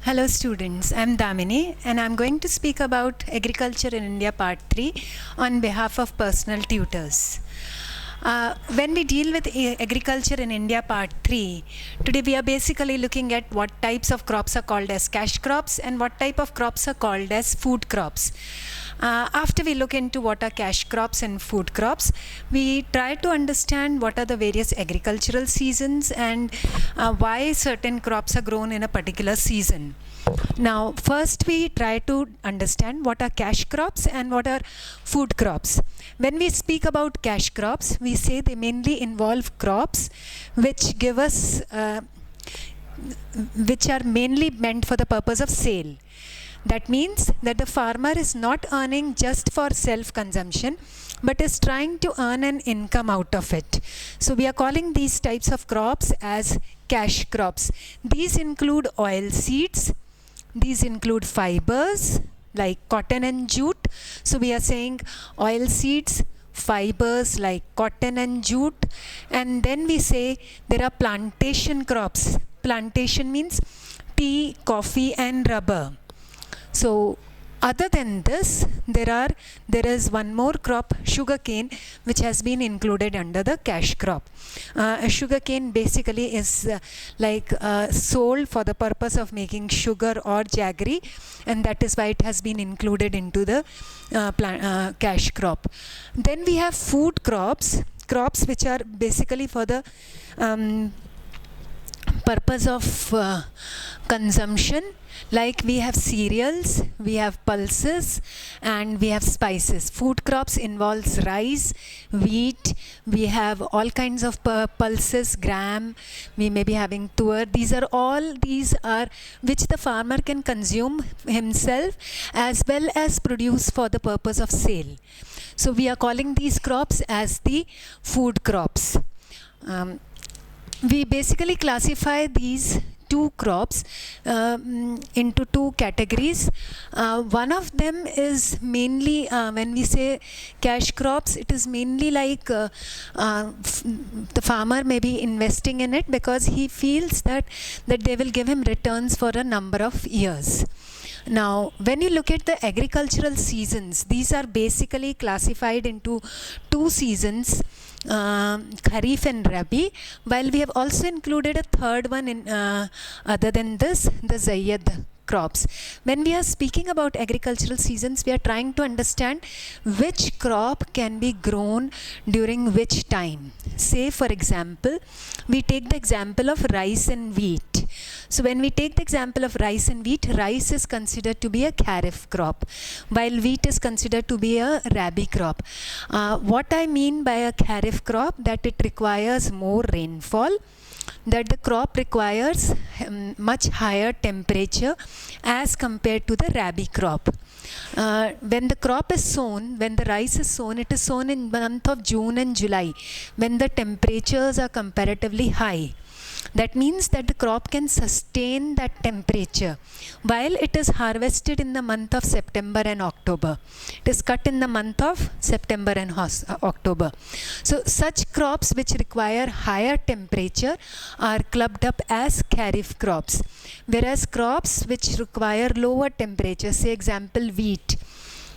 Hello students, I'm Damini and I'm going to speak about Agriculture in India Part 3 on behalf of personal tutors. When we deal with Agriculture in India Part 3, today we are basically looking at what types of crops are called as cash crops and what type of crops are called as food crops. After we look into what are cash crops and food crops, we try to understand what are the various agricultural seasons and why certain crops are grown in a particular season. Now, first we try to understand what are cash crops and what are food crops. When we speak about cash crops, we say they mainly involve crops which give us, which are mainly meant for the purpose of sale. That means that the farmer is not earning just for self-consumption, but is trying to earn an income out of it. So we are calling these types of crops as cash crops. These include oil seeds, these include fibers like cotton and jute. So we are saying oil seeds, fibers like cotton and jute, and then we say there are plantation crops. Plantation means tea, coffee and rubber. So other than this, there is one more crop, sugarcane, which has been included under the cash crop. Sugarcane basically is sold for the purpose of making sugar or jaggery, and that is why it has been included into the cash crop. Then we have food crops, crops which are basically for the purpose of consumption. Like we have cereals, we have pulses, and we have spices. Food crops involves rice, wheat, we have all kinds of pulses, gram, we may be having tur. These are which the farmer can consume himself as well as produce for the purpose of sale. So we are calling these crops as the food crops. We basically classify these two crops into two categories. One of them is mainly, when we say cash crops, it is mainly like the farmer may be investing in it because he feels that they will give him returns for a number of years. Now, when you look at the agricultural seasons, these are basically classified into two seasons, Kharif and Rabi, while we have also included a third one in other than this, the Zayyad crops. When we are speaking about agricultural seasons, we are trying to understand which crop can be grown during which time. Say, for example, we take the example of rice and wheat. So when we take the example of rice and wheat, rice is considered to be a kharif crop, while wheat is considered to be a rabi crop. What I mean by a kharif crop, that it requires more rainfall, that the crop requires much higher temperature as compared to the rabi crop. When the crop is sown, when the rice is sown, it is sown in the month of June and July, when the temperatures are comparatively high. That means that the crop can sustain that temperature, while it is harvested in the month of September and October. It is cut in the month of September and October. So such crops which require higher temperature are clubbed up as kharif crops, whereas crops which require lower temperature, say example wheat,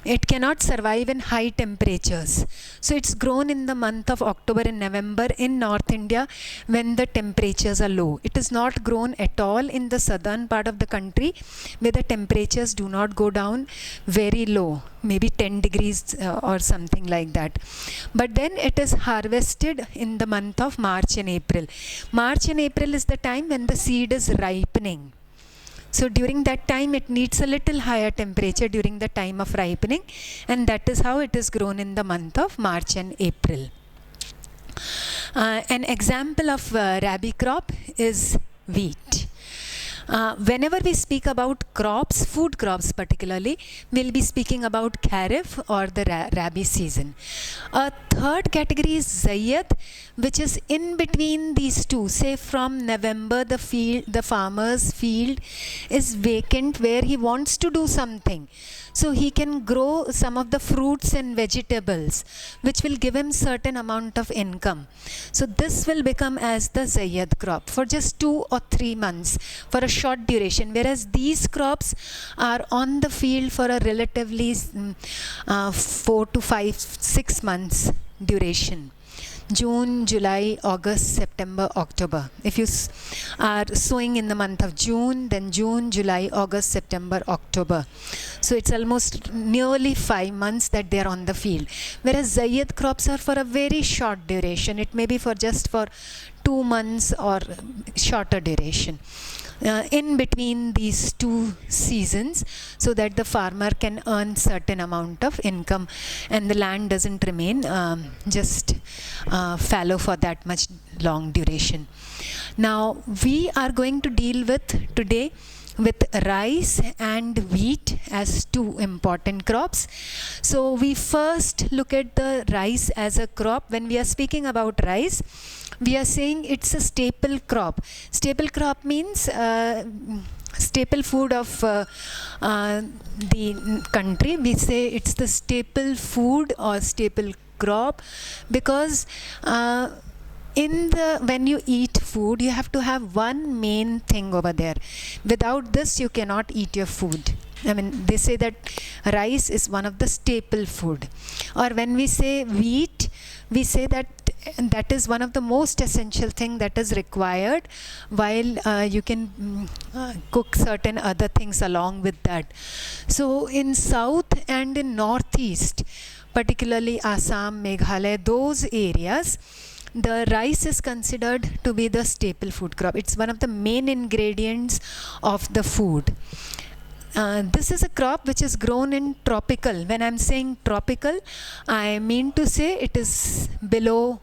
it cannot survive in high temperatures. So it's grown in the month of October and November in North India when the temperatures are low. It is not grown at all in the southern part of the country where the temperatures do not go down very low, maybe 10 degrees or something like that. But then it is harvested in the month of March and April. March and April is the time when the seed is ripening. So during that time, it needs a little higher temperature during the time of ripening, and that is how it is grown in the month of March and April. An example of rabi crop is wheat. Whenever we speak about crops, food crops particularly, we'll be speaking about kharif or the rabi season. A third category is zayyad, which is in between these two. Say from November, the farmer's field is vacant where he wants to do something. So he can grow some of the fruits and vegetables which will give him certain amount of income. So this will become as the zayyad crop for just 2 or 3 months, for a short duration, whereas these crops are on the field for a relatively 4 to 5, 6 months duration. June, July, August, September, October. If you are sowing in the month of June, then June, July, August, September, October. So it's almost nearly 5 months that they are on the field. Whereas Zayyad crops are for a very short duration. It may be for just for 2 months or shorter duration. In between these two seasons, so that the farmer can earn certain amount of income and the land doesn't remain just fallow for that much long duration. Now we are going to deal with today with rice and wheat as two important crops. So we first look at the rice as a crop. When we are speaking about rice, we are saying it's a staple crop. Staple crop means staple food of the country. We say it's the staple food or staple crop because when you eat food, you have to have one main thing over there. Without this, you cannot eat your food. I mean, they say that rice is one of the staple food. Or when we say wheat, we say that that is one of the most essential thing that is required, while you can cook certain other things along with that. So in South and in Northeast, particularly Assam, Meghalaya, those areas, the rice is considered to be the staple food crop. It's one of the main ingredients of the food. This is a crop which is grown in tropical. When I'm saying tropical, I mean to say it is below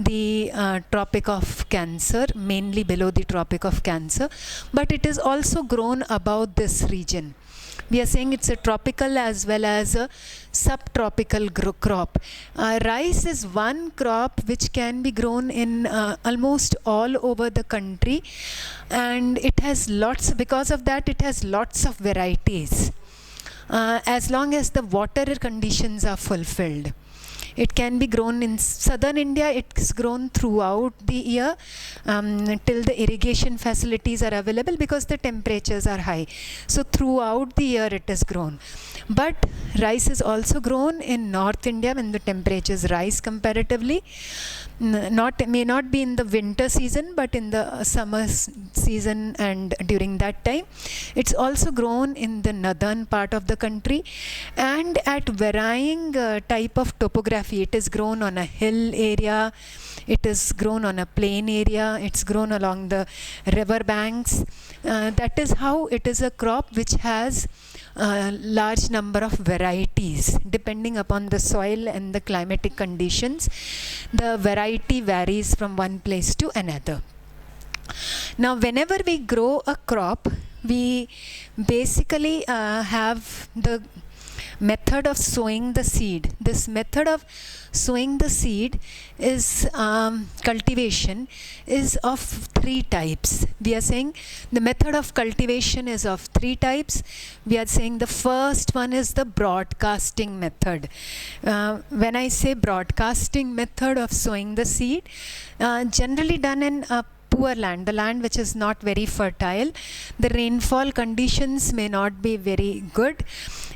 the Tropic of Cancer, mainly below the Tropic of Cancer, but it is also grown above this region. We are saying it's a tropical as well as a subtropical crop. Rice is one crop which can be grown in almost all over the country, and it has lots, because of that it has lots of varieties as long as the water conditions are fulfilled. It can be grown in southern India. It's grown throughout the year till the irrigation facilities are available because the temperatures are high. So throughout the year it is grown. But rice is also grown in North India when the temperatures rise comparatively. May not be in the winter season, but in the summer season and during that time. It's also grown in the northern part of the country and at varying type of topography. It is grown on a hill area, it is grown on a plain area, it's grown along the river banks. That is how it is a crop which has a large number of varieties depending upon the soil and the climatic conditions. The variety varies from one place to another. Now whenever we grow a crop, we basically have the method of sowing the seed. This method of sowing the seed is cultivation is of 3 types. We are saying the method of cultivation is of 3 types. We are saying the first one is the broadcasting method. When I say broadcasting method of sowing the seed, generally done in poor land, the land which is not very fertile, the rainfall conditions may not be very good,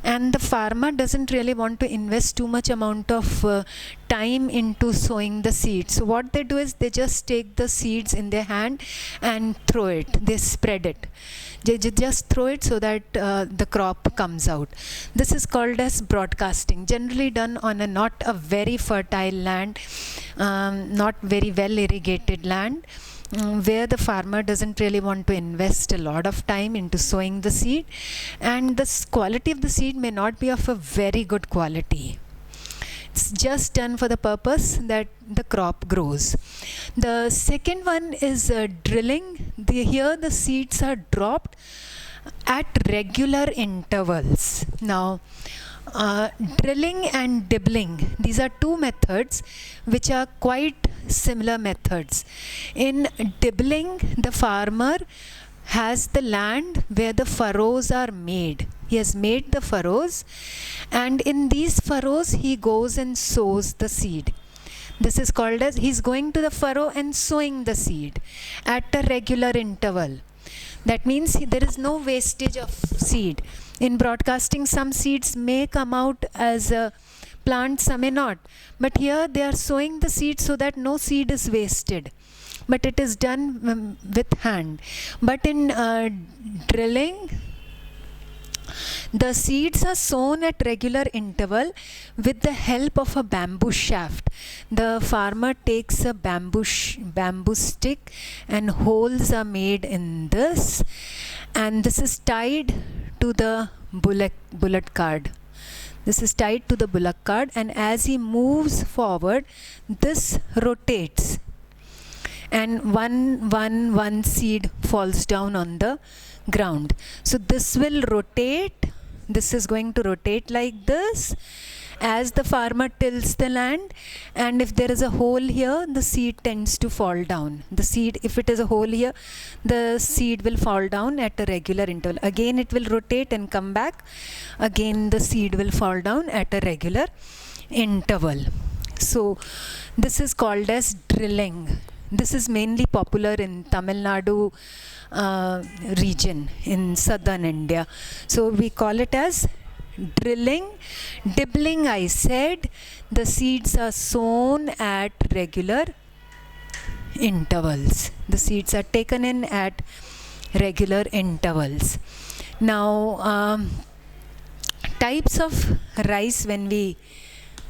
and the farmer doesn't really want to invest too much amount of time into sowing the seeds. So what they do is they just take the seeds in their hand and throw it, they spread it. They just throw it so that the crop comes out. This is called as broadcasting, generally done on a not a very fertile land, not very well irrigated land, where the farmer doesn't really want to invest a lot of time into sowing the seed, and the quality of the seed may not be of a very good quality. It's just done for the purpose that the crop grows. The second one is drilling. Here the seeds are dropped at regular intervals. Now drilling and dibbling, these are 2 methods which are quite similar methods. In dibbling, the farmer has the land where the furrows are made. He has made the furrows, and in these furrows he goes and sows the seed. This is called as he's going to the furrow and sowing the seed at a regular interval. That means there is no wastage of seed. In broadcasting, some seeds may come out as a plant, some may not. But here they are sowing the seed so that no seed is wasted. But it is done with hand. But in drilling, the seeds are sown at regular interval with the help of a bamboo shaft. The farmer takes a bamboo stick and holes are made in this, and this is tied to the bullock cart. This is tied to the bullock cart, and as he moves forward, this rotates, and one seed falls down on the ground. So this will rotate. This is going to rotate like this as the farmer tills the land, and if there is a hole here, the seed tends to fall down. The seed, if it is a hole here, the seed will fall down at a regular interval. Again it will rotate and come back. Again the seed will fall down at a regular interval. So this is called as drilling. This is mainly popular in Tamil Nadu region in southern India. So we call it as drilling. Dibbling, I said, the seeds are sown at regular intervals. The seeds are taken in at regular intervals. Now, types of rice, when we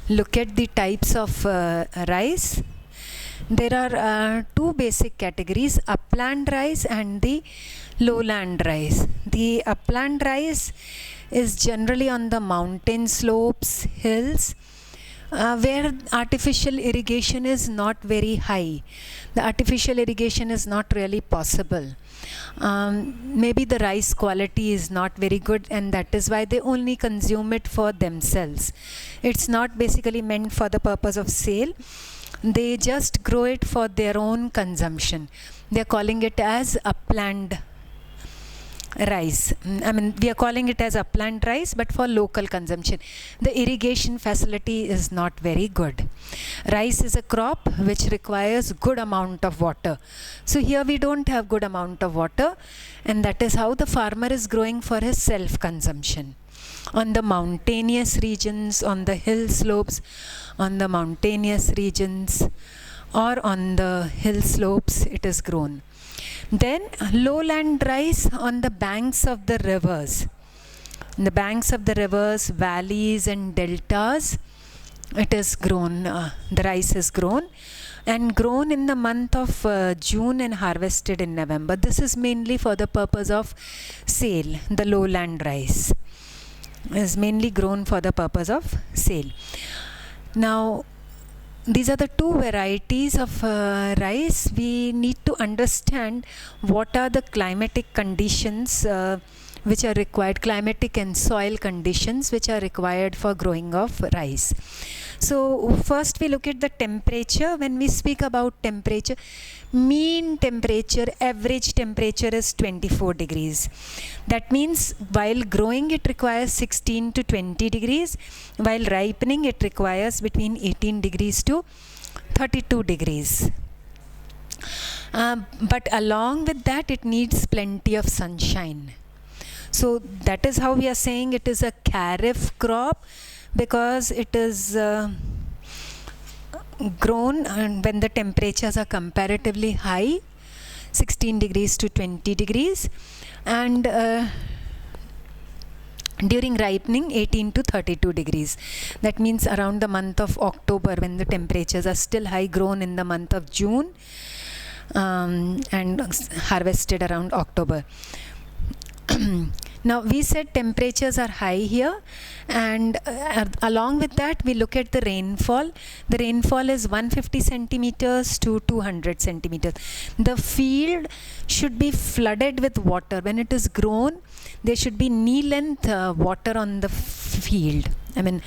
look at the types of rice, there are two basic categories: upland rice and the lowland rice. The upland rice is generally on the mountain slopes, hills, where artificial irrigation is not very high. The artificial irrigation is not really possible. Maybe the rice quality is not very good, and that is why they only consume it for themselves. It's not basically meant for the purpose of sale. They just grow it for their own consumption. They are calling it as upland rice. I mean, we are calling it as upland rice, but for local consumption. The irrigation facility is not very good. Rice is a crop which requires good amount of water. So here we don't have good amount of water, and that is how the farmer is growing for his self-consumption. On the mountainous regions, on the hill slopes, on the mountainous regions, or on the hill slopes, it is grown. Then lowland rice on the banks of the rivers. In the banks of the rivers, valleys and deltas, it is grown. The rice is grown, and grown in the month of June and harvested in November. This is mainly for the purpose of sale. The lowland rice is mainly grown for the purpose of sale. Now, these are the two varieties of rice. We need to understand what are the climatic conditions which are required, climatic and soil conditions which are required for growing of rice. So first we look at the temperature. When we speak about temperature, mean temperature, average temperature is 24 degrees. That means while growing it requires 16 to 20 degrees, while ripening it requires between 18 degrees to 32 degrees. But along with that it needs plenty of sunshine. So that is how we are saying it is a kharif crop, because it is grown and when the temperatures are comparatively high, 16 degrees to 20 degrees, and during ripening 18 to 32 degrees. That means around the month of October, when the temperatures are still high, grown in the month of June and harvested around October. Now we said temperatures are high here, and along with that we look at the rainfall. The rainfall is 150 centimeters to 200 centimeters. The field should be flooded with water. When it is grown, there should be knee length water on the field. I mean,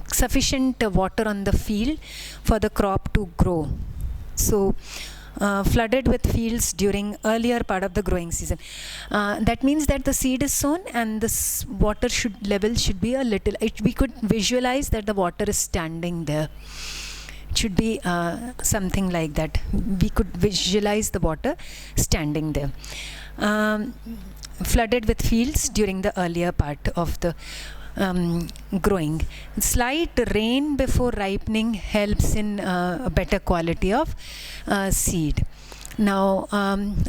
sufficient water on the field for the crop to grow. So flooded with fields during earlier part of the growing season. That means that the seed is sown and the water level should be a little, we could visualize that the water is standing there. It should be something like that. We could visualize the water standing there. um, flooded with fields during the earlier part of the growing. Slight rain before ripening helps in a better quality of seed. Now,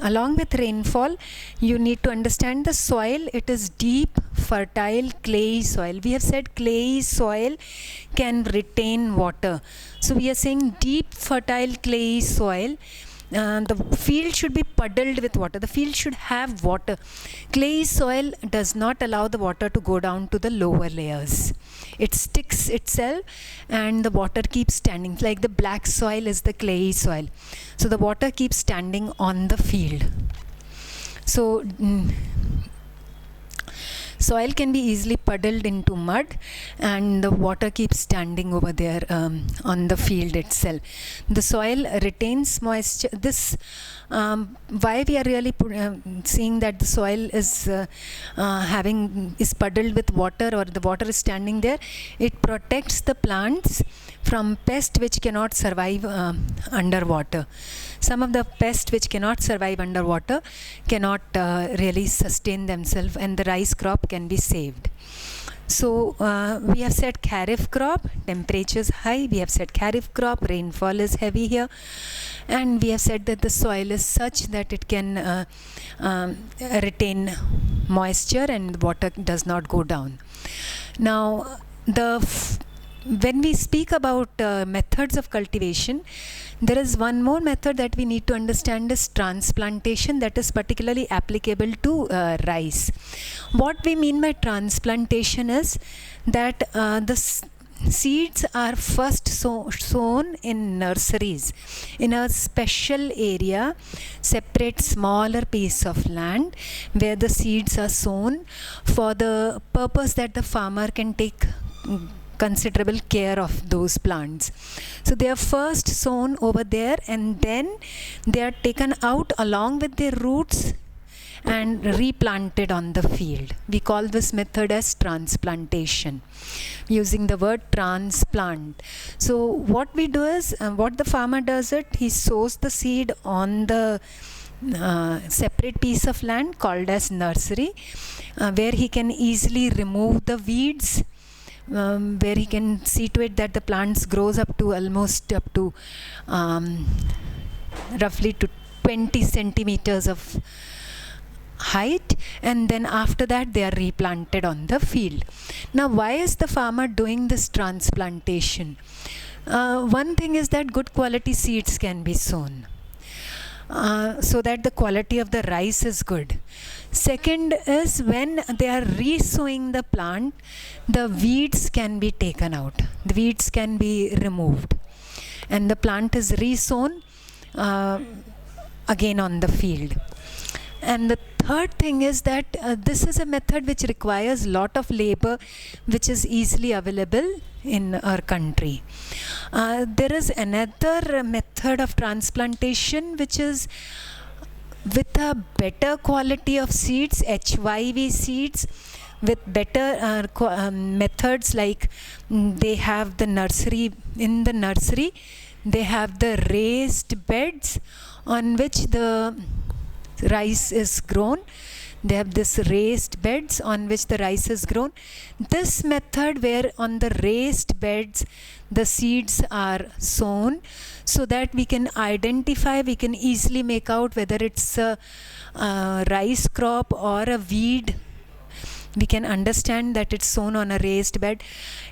along with rainfall, you need to understand the soil. It is deep, fertile, clayey soil. We have said clayey soil can retain water. So we are saying deep, fertile, clayey soil. The field should be puddled with water. The field should have water. Clayey soil does not allow the water to go down to the lower layers. It sticks itself and the water keeps standing. Like the black soil is the clayey soil. So the water keeps standing on the field. So soil can be easily puddled into mud and the water keeps standing over there on the field itself. The soil retains moisture. This why we are really seeing that the soil is puddled with water, or the water is standing there. It protects the plants from pests which cannot survive underwater. Some of the pests which cannot survive underwater cannot really sustain themselves, and the rice crop can be saved. So we have said kharif crop, temperatures high. We have said kharif crop, rainfall is heavy here, and we have said that the soil is such that it can retain moisture and water does not go down. Now, when we speak about methods of cultivation, there is one more method that we need to understand is transplantation, that is particularly applicable to rice. What we mean by transplantation is that the seeds are first sown in nurseries in a special area, separate smaller piece of land where the seeds are sown for the purpose that the farmer can take considerable care of those plants. So they are first sown over there and then they are taken out along with their roots and replanted on the field. We call this method as transplantation, using the word transplant. So what we do is, what the farmer does it, he sows the seed on the separate piece of land called as nursery, where he can easily remove the weeds, where he can see to it that the plants grows up to almost up to roughly to 20 centimeters of height, and then after that they are replanted on the field. Now, why is the farmer doing this transplantation? One thing is that good quality seeds can be sown, so that the quality of the rice is good. Second is, when they are re-sowing the plant, the weeds can be taken out, the weeds can be removed, and the plant is re-sown again on the field. And the third thing is that this is a method which requires lot of labor, which is easily available in our country. There is another method of transplantation which is with a better quality of seeds, HYV seeds, with better methods, like they have the nursery. In the nursery they have the raised beds on which the rice is grown. They have this raised beds on which the rice is grown. This method, where on the raised beds the seeds are sown, so that we can identify, we can easily make out whether it's a rice crop or a weed. We can understand that it's sown on a raised bed.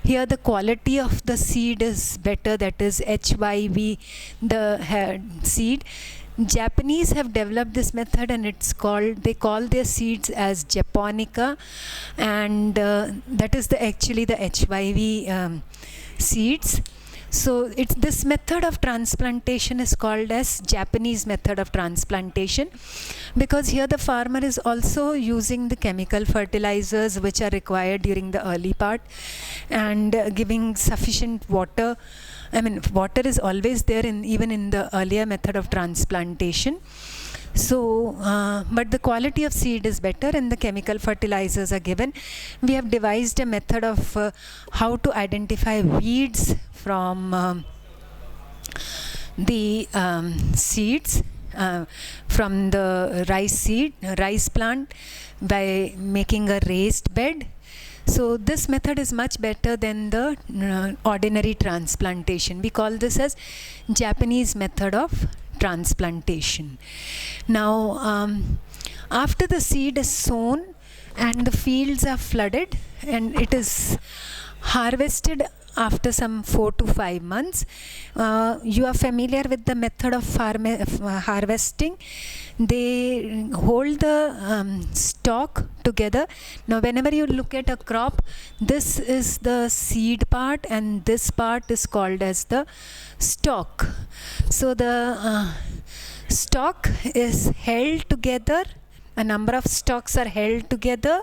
Here the quality of the seed is better, that is HYV, the seed. Japanese have developed this method, and it's called, they call their seeds as Japonica, and that is actually the HYV seeds. So it's this method of transplantation is called as Japanese method of transplantation, because here the farmer is also using the chemical fertilizers which are required during the early part, and giving sufficient water. I mean, water is always there even in the earlier method of transplantation. So, but the quality of seed is better and the chemical fertilizers are given. We have devised a method of how to identify weeds from the seeds. from the rice plant by making a raised bed. So this method is much better than the ordinary transplantation. We call this as Japanese method of transplantation. Now, after the seed is sown and the fields are flooded and it is harvested after some 4 to 5 months, you are familiar with the method of harvesting. They hold the stalk together. Now whenever you look at a crop, this is the seed part and this part is called as the stalk. So the stalk is held together, a number of stalks are held together,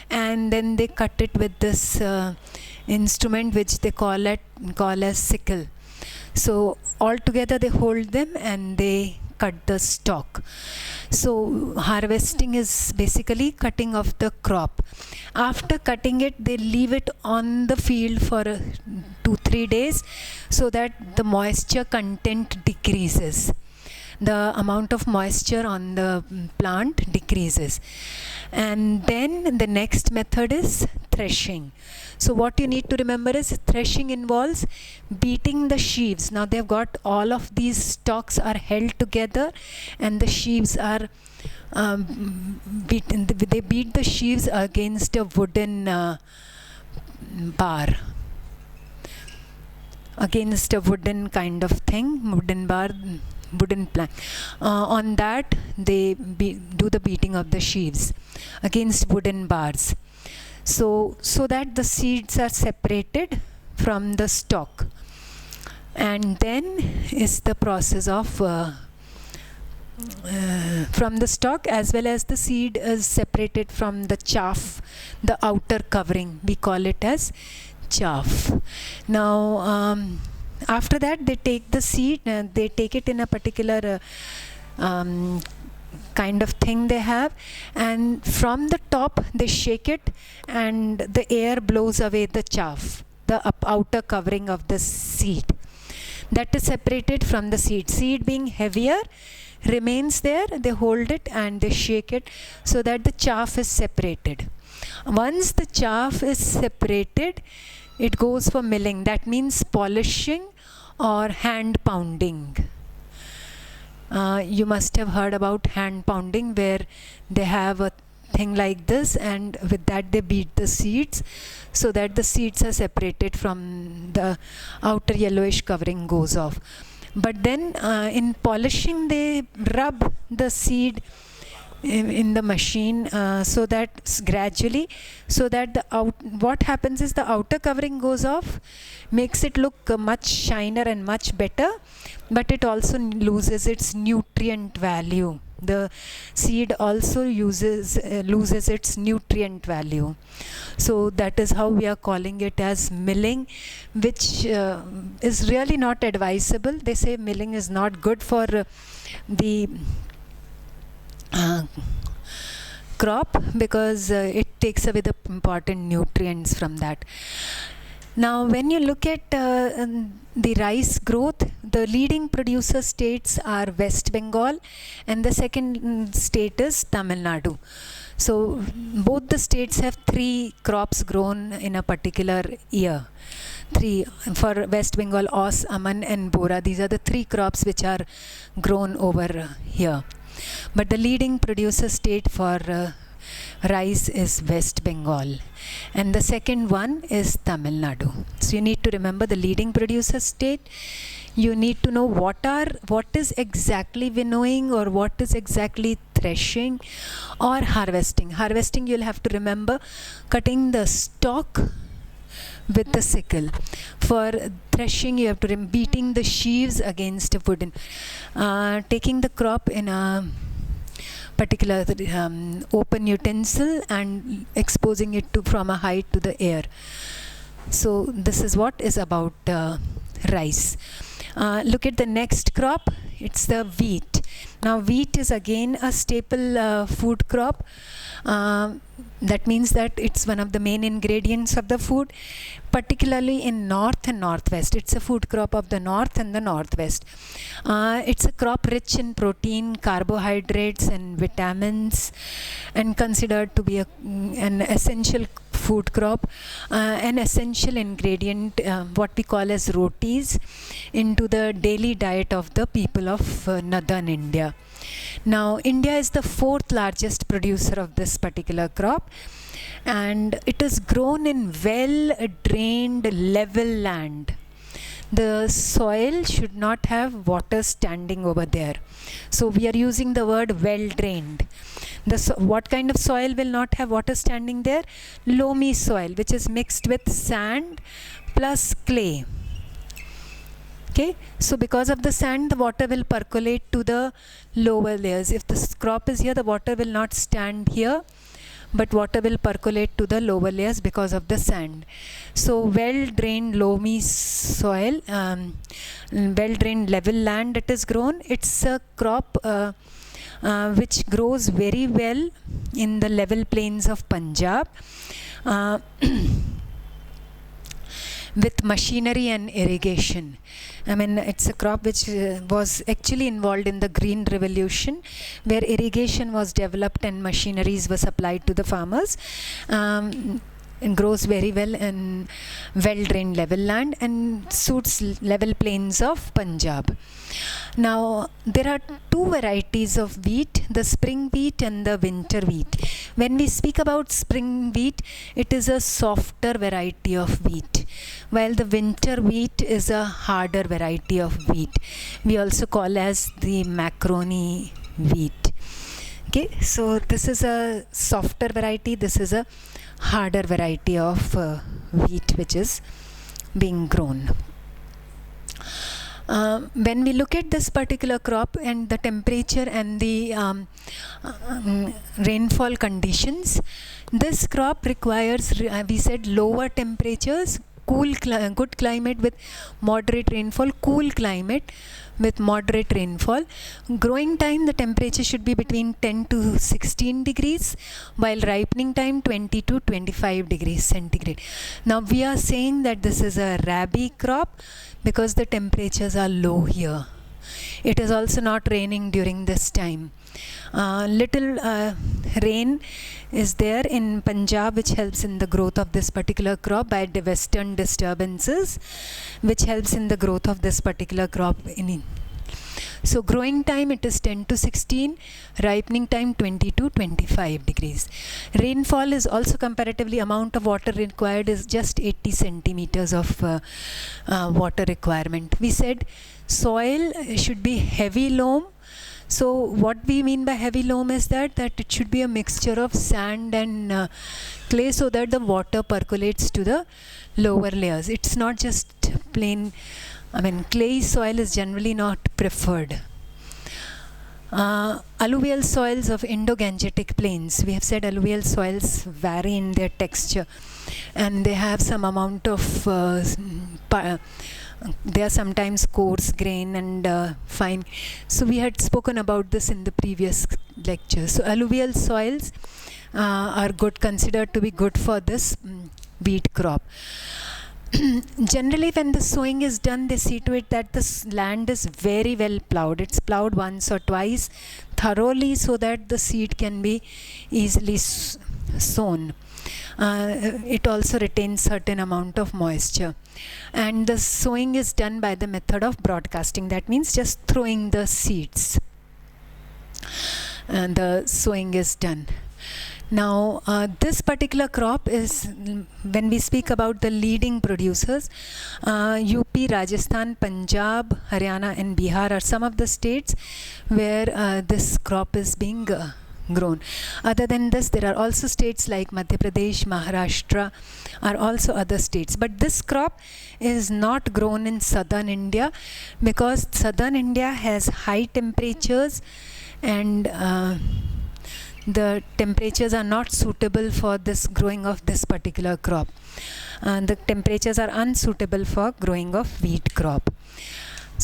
and then they cut it with this instrument which they call as sickle. So all together they hold them and they cut the stalk. So harvesting is basically cutting of the crop. After cutting it, they leave it on the field for 2-3 days so that the moisture content decreases. The amount of moisture on the plant decreases. And then the next method is threshing. So what you need to remember is threshing involves beating the sheaves. Now they've got all of these stalks are held together and the sheaves are beaten. They beat the sheaves against a wooden bar. Against a wooden kind of thing, wooden bar, wooden plank. On that they do the beating of the sheaves against wooden bars. So that the seeds are separated from the stalk. And then is the process of from the stalk, as well as the seed is separated from the chaff, the outer covering. We call it as chaff. Now after that they take the seed, they take it in a particular kind of thing they have, and from the top they shake it and the air blows away the chaff, the outer covering of the seed. That is separated from the seed. Seed being heavier remains there, they hold it and they shake it so that the chaff is separated. Once the chaff is separated, it goes for milling. That means polishing or hand pounding. You must have heard about hand pounding, where they have a thing like this and with that they beat the seeds so that the seeds are separated from the outer yellowish covering goes off. But then in polishing they rub the seed in the machine so that gradually, so that what happens is the outer covering goes off, makes it look much shiner and much better, but it also loses its nutrient value. The seed also loses its nutrient value. So that is how we are calling it as milling, which is really not advisable. They say milling is not good for the crop because it takes away the important nutrients from that. Now when you look at the rice growth, the leading producer states are West Bengal and the second state is Tamil Nadu. So both the states have 3 crops grown in a particular year. 3 for West Bengal: Os, Aman and Bora. These are the 3 crops which are grown over here. But the leading producer state for rice is West Bengal and the second one is Tamil Nadu. So you need to remember the leading producer state. You need to know what is exactly winnowing or what is exactly threshing or harvesting. Harvesting, you'll have to remember cutting the stalk with the sickle. For threshing, you have to beating the sheaves against a wooden, taking the crop in a particular open utensil and exposing it from a height to the air. So this is what is about rice. Look at the next crop. It's the wheat. Now wheat is again a staple food crop. That means that it's one of the main ingredients of the food, particularly in north and northwest. It's a food crop of the north and the northwest. It's a crop rich in protein, carbohydrates and vitamins, and considered to be an essential food crop, an essential ingredient, what we call as rotis, into the daily diet of the people of northern India. Now India is the 4th largest producer of this particular crop, and it is grown in well drained level land. The soil should not have water standing over there. So we are using the word well drained. What kind of soil will not have water standing there? Loamy soil, which is mixed with sand plus clay. Okay, so because of the sand, the water will percolate to the lower layers. If the crop is here, the water will not stand here, but water will percolate to the lower layers because of the sand. So well drained loamy soil, well drained level land it is grown. It's a crop which grows very well in the level plains of Punjab. With machinery and irrigation. I mean, it's a crop which was actually involved in the Green Revolution, where irrigation was developed and machineries were supplied to the farmers. It grows very well in well-drained level land and suits level plains of Punjab. Now, there are 2 varieties of wheat, the spring wheat and the winter wheat. When we speak about spring wheat, it is a softer variety of wheat, while the winter wheat is a harder variety of wheat. We also call as the macaroni wheat. Okay, so this is a softer variety, this is a harder variety of wheat which is being grown. When we look at this particular crop and the temperature and the rainfall conditions, this crop requires, we said, lower temperatures, good climate with moderate rainfall, cool climate with moderate rainfall. Growing time, the temperature should be between 10 to 16 degrees, while ripening time 20 to 25 degrees centigrade. Now we are saying that this is a rabi crop because the temperatures are low here. It is also not raining during this time. Little rain is there in Punjab, which helps in the growth of this particular crop by the western disturbances, which helps in the growth of this particular crop. So growing time it is 10 to 16, ripening time 20 to 25 degrees. Rainfall is also comparatively, amount of water required is just 80 centimeters of water requirement. We said soil should be heavy loam. So what we mean by heavy loam is that it should be a mixture of sand and clay so that the water percolates to the lower layers. It's not just plain, I mean, clay soil is generally not preferred. Alluvial soils of Indo-Gangetic plains. We have said alluvial soils vary in their texture and they have some amount of they are sometimes coarse grain and fine. So we had spoken about this in the previous lecture. So alluvial soils are considered to be good for this wheat crop. Generally, when the sowing is done, they see to it that the land is very well plowed. It's plowed once or twice thoroughly so that the seed can be easily sown. It also retains certain amount of moisture, and the sowing is done by the method of broadcasting. That means just throwing the seeds, and the sowing is done. Now this particular crop is, when we speak about the leading producers, UP, Rajasthan, Punjab, Haryana and Bihar are some of the states where this crop is being grown. Other than this, there are also states like Madhya Pradesh, Maharashtra are also other states. But this crop is not grown in southern India because southern India has high temperatures and the temperatures are not suitable for this growing of this particular crop. The temperatures are unsuitable for growing of wheat crop.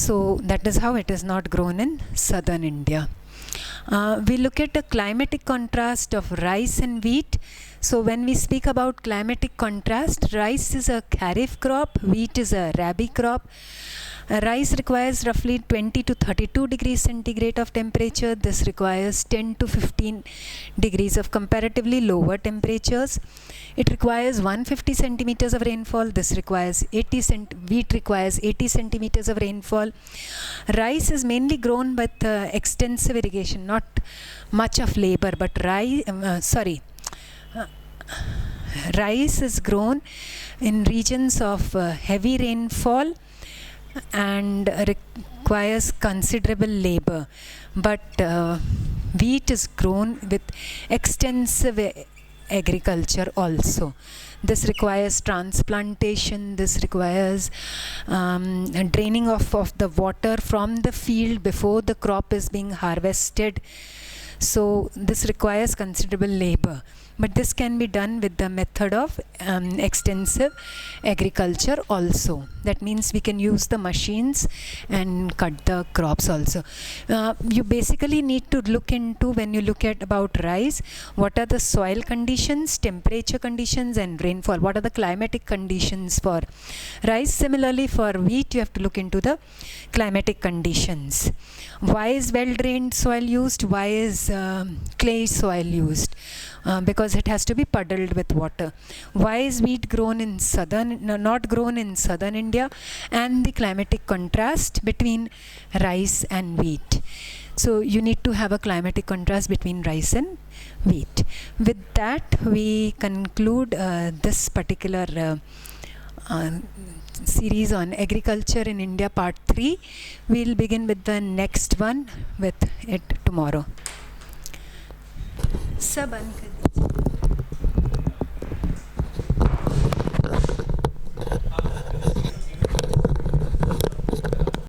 So that is how it is not grown in southern India. We look at the climatic contrast of rice and wheat. So when we speak about climatic contrast, rice is a kharif crop, wheat is a rabi crop. Rice requires roughly 20 to 32 degrees centigrade of temperature. This requires 10 to 15 degrees of comparatively lower temperatures. It requires 150 centimeters of rainfall. This requires wheat requires 80 centimeters of rainfall. Rice is mainly grown with extensive irrigation, not much of labor, but rice is grown in regions of heavy rainfall and requires considerable labor, but wheat is grown with extensive agriculture also. This requires transplantation, this requires draining of the water from the field before the crop is being harvested. So this requires considerable labor, but this can be done with the method of extensive agriculture also. That means we can use the machines and cut the crops also. You basically need to look into, when you look at about rice, what are the soil conditions, temperature conditions and rainfall. What are the climatic conditions for rice? Similarly for wheat, you have to look into the climatic conditions. Why is well-drained soil used? Why is clay soil used? Because it has to be puddled with water. Why is wheat grown in not grown in southern India? And the climatic contrast between rice and wheat. So you need to have a climatic contrast between rice and wheat. With that, we conclude this particular series on agriculture in India part 3. We'll begin with the next one with it tomorrow. सब बंद कर